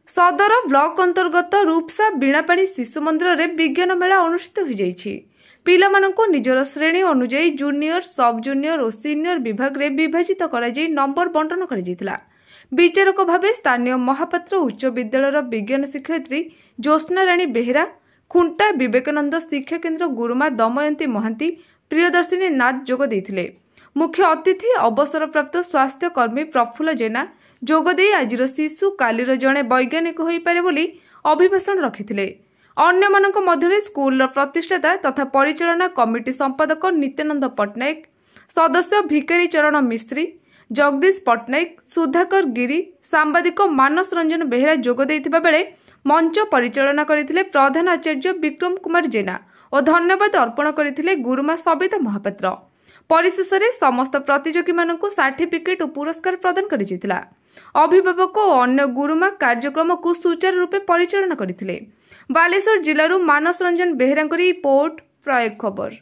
सदर ब्लॉक अंतर्गत रूपसा बीणापाणी शिशु मंदिर में विज्ञान मेला अनुष्ठित हो जाइछि। पिलामानंको निजर श्रेणी अनुଯାୟୀ जूनियर सब जूनियर और सीनियर विभाग रे विभाजित कराई नंबर बंटन कर विचारक भाव स्थानीय महापात्र उच्च विद्यालय विज्ञान शिक्षयित्री ज्योत्स्ना राणी बेहेरा, खुंटा विवेकानंद शिक्षा केन्द्र गुरुमा दमयंती महांती, प्रियदर्शिनी नाथ जोग देइथिले। मुख्य अतिथि अवसरप्राप्त स्वास्थ्य कर्मी प्रफुल्ल जेना जोगदे आज शिशु कालीर जड़े वैज्ञानिक हो पारे बोली अभिभाषण रखिथिले। अन्यमानक मध्यरे स्कूल प्रतिष्ठाता तथा परिचालना कमिटी संपादक नित्यानंद पट्टनायक, सदस्य भिकारी चरण मिस्त्री, जगदीश पट्टनायक, सुधाकर गिरी, सांबादिक मानस रंजन बेहेरा जोग देइथिबा बेले मंच परिचालना करथिले प्रधान आचार्य विक्रम कुमार जेना और धन्यवाद अर्पण करथिले गुरुमा सबिता महापात्र। परिशेष समस्त प्रतियोगी मानक सर्टिफिकेट और पुरस्कार प्रदान कर अभिभावक और अन्य गुरुमा कार्यक्रम को सुचारू रूपे परिचालना करथिले। बालेश्वर जिल्लारू मानस रंजन बेहेरा रिपोर्ट प्रयोग खबर।